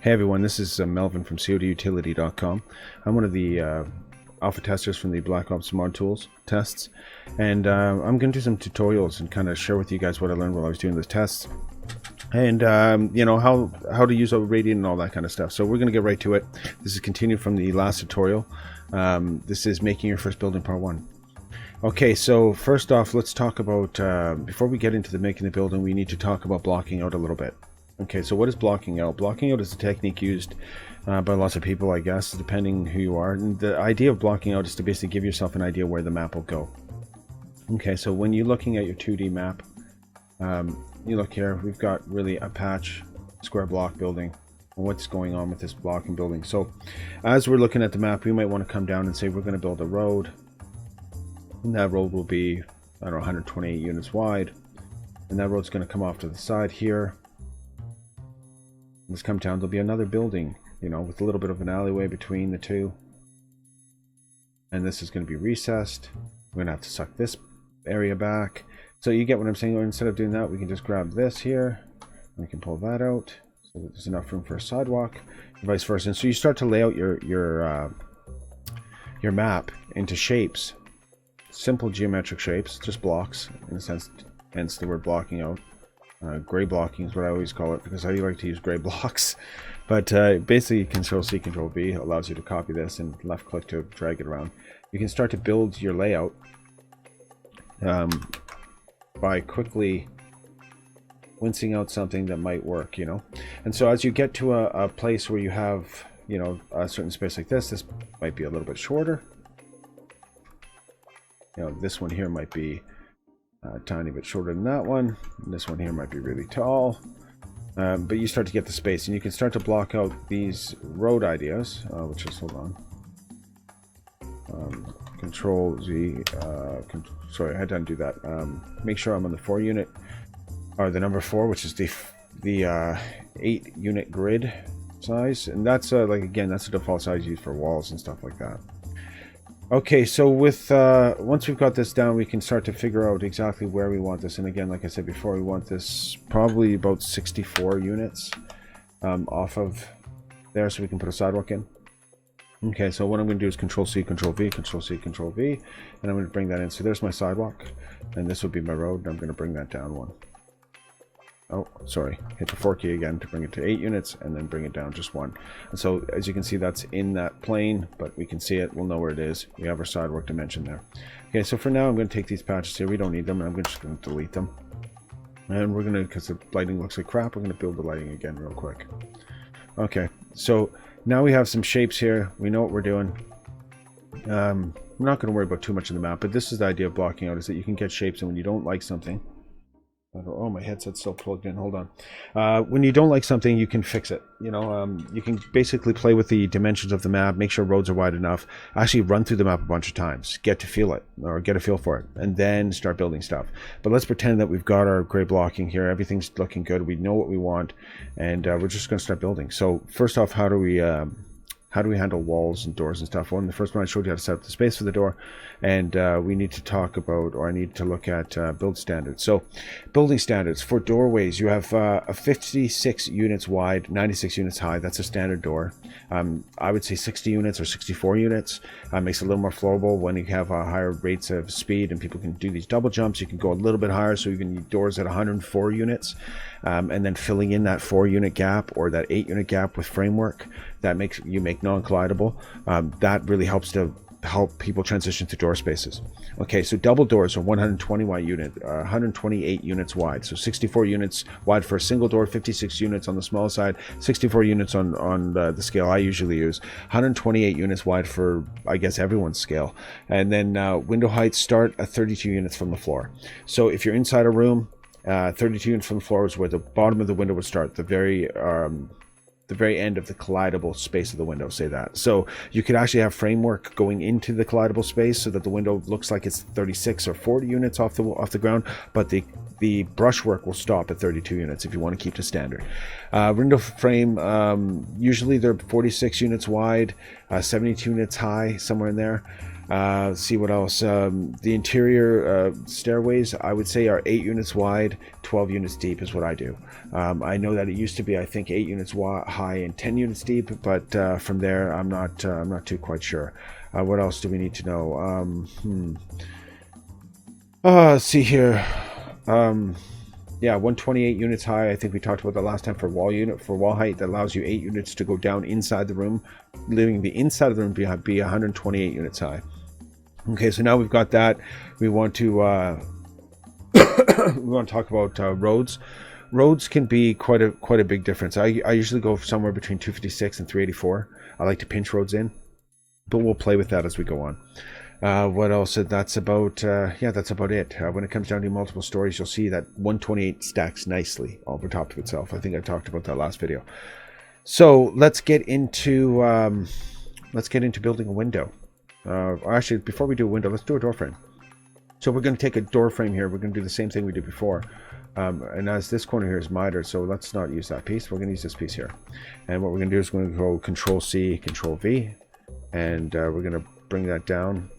Hey everyone, this is Melvin from CODutility.com. I'm one of the alpha testers from the BlackOps mod tools tests, and I'm going to do some tutorials and kind of share with you guys what I learned while I was doing the tests, and you know, how to use a radiant and all that kind of stuff. So we're going to get right to it. This is continued from the last tutorial. This is making your first build in part 1. Okay, so first off, let's talk about, before we get into the making the building, we need to talk about blocking out a little bit. Okay, so what is blocking out? Blocking out is a technique used by lots of people, I guess, depending who you are. And the idea of blocking out is to basically give yourself an idea where the map will go. Okay, so when you're looking at your 2D map, you look here, we've got really a patch square block building and what's going on with this block and building. So as we're looking at the map, we might want to come down and say we're going to build a road. And that road will be, I don't know, 128 units wide. And that road's going to come off to the side here. Let's come down, there'll be another building, you know, with a little bit of an alleyway between the two. And this is going to be recessed. We're going to have to suck this area back. So you get what I'm saying. Instead of doing that, we can just grab this here. And we can pull that out. So that there's enough room for a sidewalk. And vice versa. And so you start to lay out your map into shapes. Simple geometric shapes, just blocks, in a sense, hence the word blocking out. Gray blocking is what I always call it, because I like to use gray blocks. But basically, Control-C, Control-V allows you to copy this and left-click to drag it around. You can start to build your layout by quickly wincing out something that might work, you know. And so as you get to a place where you have, you know, a certain space like this might be a little bit shorter. You know, this one here might be a tiny bit shorter than that one. And this one here might be really tall. But you start to get the space, and you can start to block out these road ideas, which is, hold on. Control-Z, sorry, I had to undo that. Make sure I'm on the 4 unit, or the number 4, which is the 8 unit grid size. And that's, like, again, that's the default size used for walls and stuff like that. Okay, so with once we've got this down, we can start to figure out exactly where we want this. And again, like I said before, we want this probably about 64 units off of there, so we can put a sidewalk in. Okay, so what I'm going to do is Control-C, Control-V, Control-C, Control-V, and I'm going to bring that in. So there's my sidewalk, and this will be my road, and I'm going to bring that down one. Oh, sorry, hit the 4 key again to bring it to 8 units, and then bring it down just 1. And so, as you can see, that's in that plane, but we can see it, we'll know where it is. We have our sidewalk dimension there. Okay, so for now, I'm going to take these patches here, we don't need them, and I'm just going to delete them. And we're going to, because the lighting looks like crap, we're going to build the lighting again real quick. Okay, so now we have some shapes here, we know what we're doing. I'm not going to worry about too much of the map, but this is the idea of blocking out, is that you can get shapes, and when you don't like something, oh, my headset's still plugged in, hold on. When you don't like something, you can fix it. You know, you can basically play with the dimensions of the map, make sure roads are wide enough, actually run through the map a bunch of times, get to feel it, or get a feel for it, and then start building stuff. But let's pretend that we've got our gray blocking here, everything's looking good, we know what we want, and we're just going to start building. So first off, how do we handle walls and doors and stuff? Well, in the first one I showed you how to set up the space for the door, and we need to talk about, or I need to look at build standards. So building standards for doorways, you have a 56 units wide, 96 units high, that's a standard door. I would say 60 units or 64 units makes it a little more flowable when you have higher rates of speed and people can do these double jumps. You can go a little bit higher, so you can need doors at 104 units, and then filling in that 4 unit gap or that 8 unit gap with framework that makes you make non-collidable. That really helps to help people transition to door spaces. Okay, so double doors are 128 units wide, so 64 units wide for a single door, 56 units on the small side, 64 units on the scale I usually use, 128 units wide for, I guess, everyone's scale. And then window heights start at 32 units from the floor. So if you're inside a room, 32 units from the floor is where the bottom of the window would start, the very end of the collidable space of the window, say that. So you could actually have framework going into the collidable space so that the window looks like it's 36 or 40 units off the ground, but the brushwork will stop at 32 units if you want to keep to standard. Window frame, usually they're 46 units wide, 72 units high, somewhere in there. See what else. The interior stairways, I would say, are 8 units wide, 12 units deep is what I do. I know that it used to be, I think, 8 units high and 10 units deep, but from there, I'm not too quite sure. What else do we need to know? Let's see here. Yeah, 128 units high. I think we talked about that last time for wall height. That allows you 8 units to go down inside the room, leaving the inside of the room be 128 units high. Okay, so now we've got that. We want to we want to talk about roads. Roads can be quite a big difference. I usually go somewhere between 256 and 384. I like to pinch roads in, but we'll play with that as we go on. What else? That's about yeah, that's about it. When it comes down to multiple stories, you'll see that 128 stacks nicely over top of itself. I think I talked about that last video. So let's get into building a window. Actually, before we do a window, let's do a door frame. So we're going to take a door frame here. We're going to do the same thing we did before. And as this corner here is mitered, so let's not use that piece. We're going to use this piece here. And what we're going to do is we're going to go Control C, Control V, and we're going to bring that down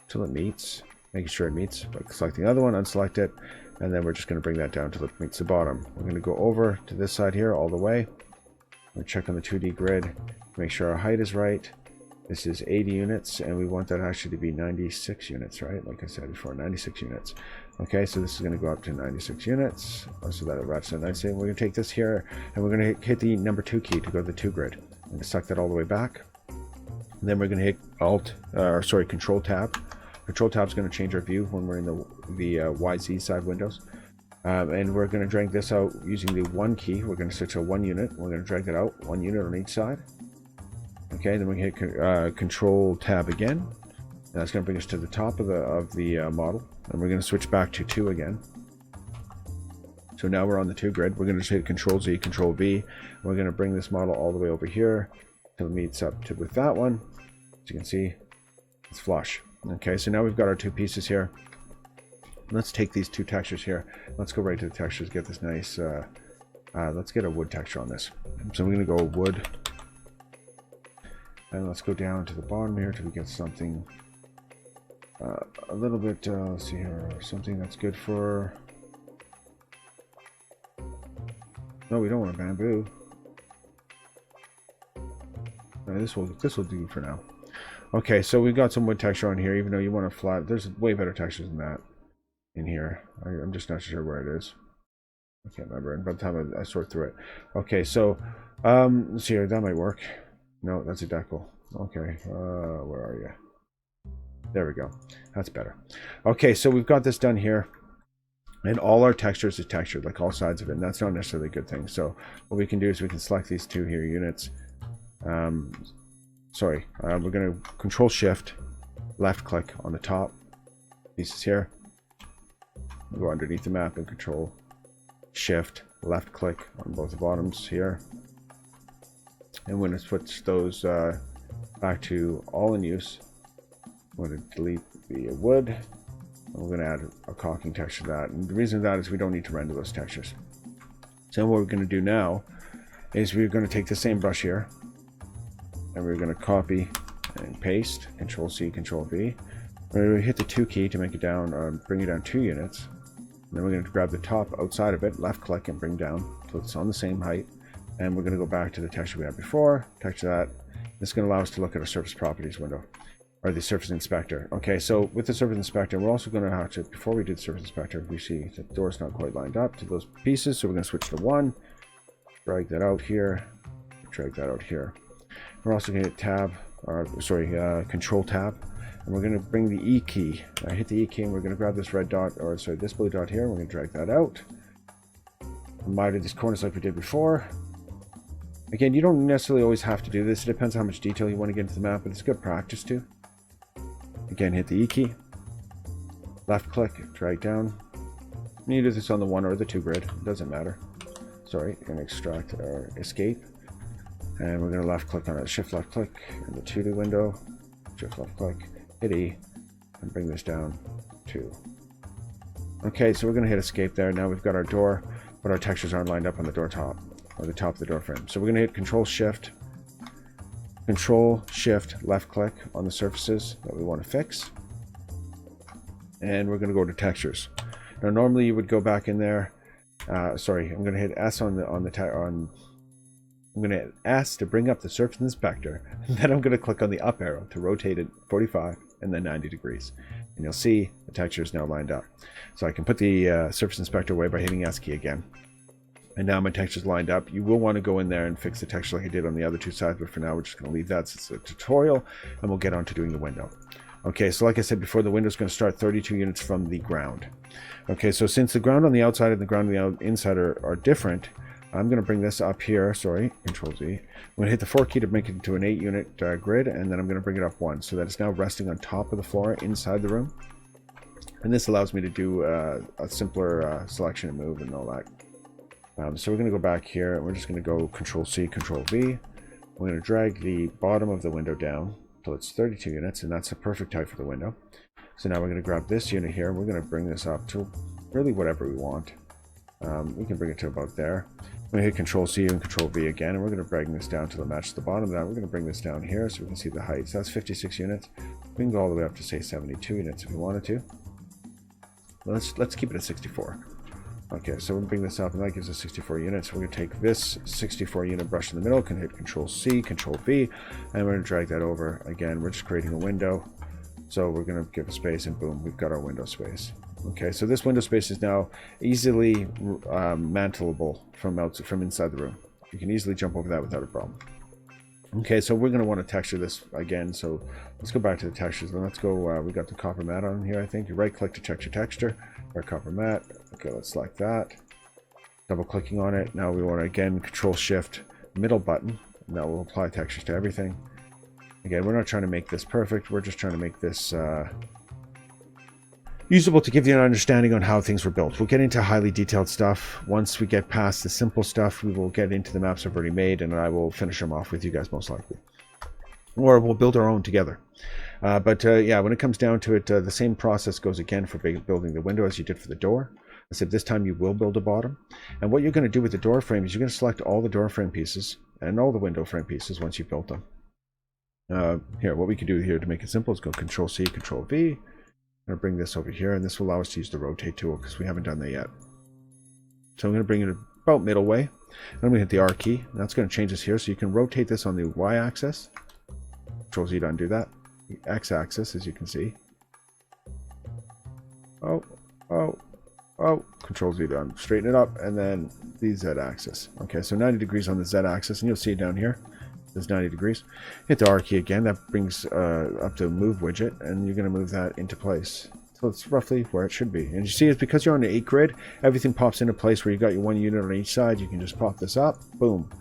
till it meets, making sure it meets by selecting the other one, unselect it, and then we're just going to bring that down till it meets the bottom. We're going to go over to this side here all the way. We're check on the 2D grid, make sure our height is right. This is 80 units, and we want that actually to be 96 units, right? Like I said before, 96 units. Okay, so this is going to go up to 96 units, so that it wraps to 96. We're going to take this here, and we're going to hit the number 2 key to go to the 2 grid. I'm going to suck that all the way back. And then we're going to hit Control Tab. Control Tab is going to change our view when we're in the YZ side windows. And we're going to drag this out using the 1 key. We're going to switch to 1 unit. We're going to drag it out 1 unit on each side. Okay, then we hit Control Tab again. And that's going to bring us to the top of the model. And we're going to switch back to 2 again. So now we're on the 2 grid. We're going to just hit Control Z, Control V. And we're going to bring this model all the way over here till it meets up with that one. As you can see, it's flush. Okay, so now we've got our 2 pieces here. Let's take these 2 textures here. Let's go right to the textures, get this nice, let's get a wood texture on this. So we're going to go wood. And let's go down to the bottom here till we get something a little bit, let's see here, something that's good for... No, we don't want a bamboo. No, this will do for now. Okay, so we've got some wood texture on here, even though you want a flat. There's way better textures than that in here. I'm just not sure where it is. I can't remember. And by the time I sort through it. Okay, so let's see here. That might work. No, that's a decal. Okay, where are you? There we go. That's better. Okay, so we've got this done here. And all our textures is textured, like all sides of it. And that's not necessarily a good thing. So what we can do is we can select these 2 here units. We're going to Control Shift, left click on the top pieces here. We'll go underneath the map and Control Shift, left click on both the bottoms here. And we're going to switch those back to all in use. I'm going to delete the wood. And we're going to add a caulking texture to that. And the reason for that is we don't need to render those textures. So what we're going to do now is we're going to take the same brush here. And we're going to copy and paste, Control C, Control V. We're going to hit the 2 key to make it down, bring it down 2 units. And then we're going to grab the top outside of it, left click and bring down so it's on the same height. And we're going to go back to the texture we had before, texture that. This is going to allow us to look at our surface properties window, or the surface inspector. Okay, so with the surface inspector, we're also going to have to, before we do the surface inspector, we see the door's not quite lined up to those pieces. So we're going to switch to 1, drag that out here, drag that out here. We're also going to hit Control Tab, and we're going to bring the E key. Hit the E key, and we're going to grab this red dot, this blue dot here. We're going to drag that out. Miter these corners like we did before. Again, you don't necessarily always have to do this. It depends on how much detail you want to get into the map, but it's good practice too. Again, hit the E key, left click, drag down. You do this on the 1 or the 2 grid. It doesn't matter. Sorry, and extract or escape. And we're going to left click on it, shift left click in the 2D window, shift left click, hit E, and bring this down to. Okay, so we're going to hit escape there. Now we've got our door, but our textures aren't lined up on the door top, or the top of the door frame. So we're going to hit Control Shift, Control Shift left click on the surfaces that we want to fix, and we're going to go to textures. Now normally you would go back in there. Sorry, I'm going to hit S I'm going to hit S to bring up the surface inspector, and then I'm going to click on the up arrow to rotate it 45 and then 90 degrees. And you'll see the texture is now lined up. So I can put the surface inspector away by hitting S key again. And now my texture's lined up. You will want to go in there and fix the texture like I did on the other two sides, but for now we're just going to leave that since it's a tutorial, and we'll get on to doing the window. Okay, so like I said before, the window's going to start 32 units from the ground. Okay, so since the ground on the outside and the ground on the inside are different, I'm going to bring this up here, sorry, Control Z. I'm going to hit the 4 key to make it into an 8 unit grid, and then I'm going to bring it up 1 so that it's now resting on top of the floor inside the room. And this allows me to do a simpler selection and move and all that. So we're going to go back here, and we're just going to go Control C, Control V. We're going to drag the bottom of the window down until it's 32 units, and that's the perfect height for the window. So now we're going to grab this unit here, and we're going to bring this up to really whatever we want. We can bring it to about there. I'm going to hit Control C and Control V again, and we're going to bring this down to the match the bottom of that. We're going to bring this down here so we can see the height. So that's 56 units. We can go all the way up to say 72 units if we wanted to. Let's keep it at 64. Okay, so we'll bring this up, and that gives us 64 units. We're going to take this 64 unit brush in the middle, can hit Control C, Control V, and we're going to drag that over. Again, we're just creating a window. So we're going to give a space, and boom, we've got our window space. Okay, so this window space is now easily mantleable from inside the room. You can easily jump over that without a problem. Okay, so we're going to want to texture this again. So let's go back to the textures, and let's go. We got the copper matte on here, I think. You right click to check your texture, or copper matte. Okay, let's select that. Double clicking on it. Now we want to again Control Shift middle button, and that will apply textures to everything. Again, we're not trying to make this perfect. We're just trying to make this usable to give you an understanding on how things were built. We'll get into highly detailed stuff. Once we get past the simple stuff, we will get into the maps I've already made, and I will finish them off with you guys most likely. Or we'll build our own together. Yeah, when it comes down to it, the same process goes again for building the window as you did for the door. Except this time you will build a bottom. And what you're going to do with the door frame is you're going to select all the door frame pieces and all the window frame pieces once you've built them. Here, what we can do here to make it simple is go Control C, Control V. I'm going to bring this over here, and this will allow us to use the rotate tool because we haven't done that yet. So I'm going to bring it about middle way. Then I'm going to hit the R key. And that's going to change this here, so you can rotate this on the Y axis. Control Z to undo that. The X axis, as you can see. Control Z to straighten it up, and then the Z axis. Okay, so 90 degrees on the Z axis, and you'll see it down here. There's 90 degrees. Hit the R key again. That brings up the move widget, and you're going to move that into place. So it's roughly where it should be. And you see, it's because you're on the 8 grid, everything pops into place where you got your 1 unit on each side. You can just pop this up, boom.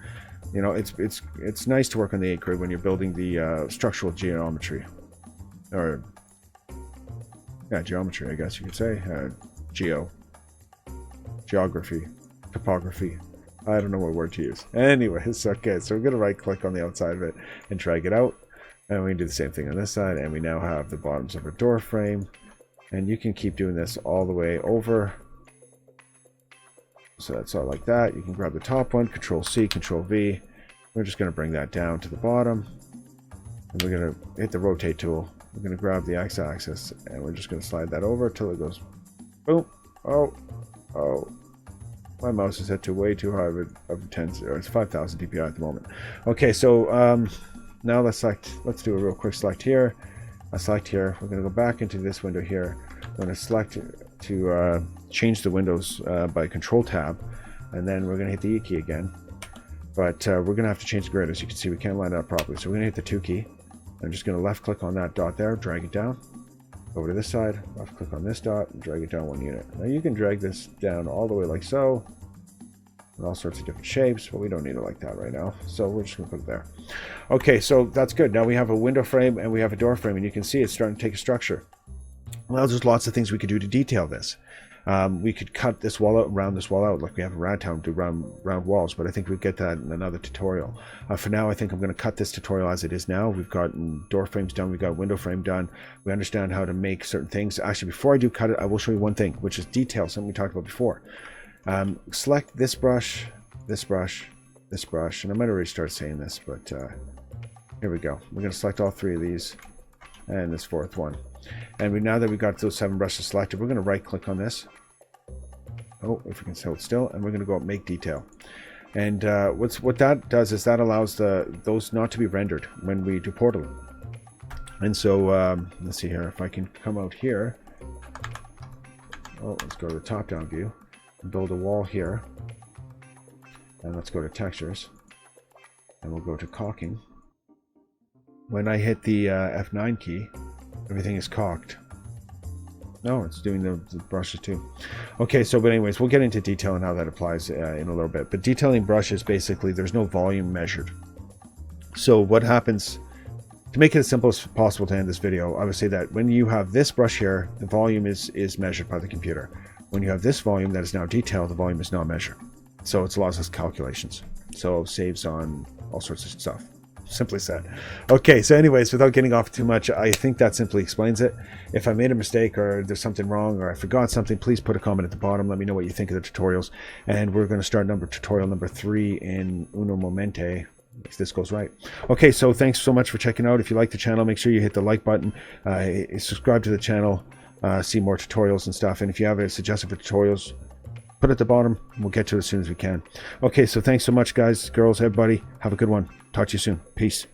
You know, it's nice to work on the 8 grid when you're building the structural geometry, or yeah, geometry, I guess you could say. Geography, topography. I don't know what word to use. Anyways, okay, so we're going to right click on the outside of it and drag it out. And we can do the same thing on this side. And we now have the bottoms of our door frame. And you can keep doing this all the way over. So that's all like that. You can grab the top one, Control C, Control V. We're just going to bring that down to the bottom. And we're going to hit the rotate tool. We're going to grab the X axis. And we're just going to slide that over until it goes boom. Oh. My mouse is set to way too high of a 10, or it's 5,000 dpi at the moment. Okay, so now let's do a real quick select here. I select here. We're going to go back into this window here. We're going to select to change the windows by Control Tab, and then we're going to hit the E key again. But we're going to have to change the grid. As you can see, we can't line it up properly. So we're going to hit the 2 key. I'm just going to left click on that dot there, drag it down. Over to this side, left click on this dot, and drag it down 1 unit. Now you can drag this down all the way like so, in all sorts of different shapes, but we don't need it like that right now. So we're just going to put it there. Okay, so that's good. Now we have a window frame and we have a door frame, and you can see it's starting to take a structure. Well, there's lots of things we could do to detail this. We could cut this wall out, round this wall out, like we have in Radtown, do round walls, but I think we'll get that in another tutorial. For now, I think I'm going to cut this tutorial as it is now. We've gotten door frames done, we've got window frame done, we understand how to make certain things. Actually, before I do cut it, I will show you one thing, which is detail, something we talked about before. Select this brush, this brush, this brush, and I might already start saying this, but Here we go. We're going to select all 3 of these and this 4th one. And now that we've got those 7 brushes selected, we're going to right click on this. Oh, if we can hold still, and we're going to go make detail. And what that does is that allows those not to be rendered when we do portaling. And so let's see here, if I can come out here. Oh, let's go to the top-down view and build a wall here. And let's go to textures, and we'll go to caulking. When I hit the F9 key, everything is caulked. No, it's doing the brushes too. Okay, so but anyways, we'll get into detail and how that applies in a little bit. But detailing brushes, basically, there's no volume measured. So what happens, to make it as simple as possible to end this video, I would say that when you have this brush here, the volume is measured by the computer. When you have this volume that is now detailed, the volume is not measured. So it's lots of calculations. So saves on all sorts of stuff. Simply said. Okay, so anyways, without getting off too much, I think that simply explains it. If I made a mistake or there's something wrong or I forgot something, please put a comment at the bottom. Let me know what you think of the tutorials. And we're going to start tutorial number 3 in uno momente, if this goes right. Okay, so thanks so much for checking out. If you like the channel, make sure you hit the like button, subscribe to the channel, see more tutorials and stuff. And if you have a suggestion for tutorials, put it at the bottom. We'll get to it as soon as we can. Okay, so thanks so much, guys, girls, everybody. Have a good one. Talk to you soon. Peace.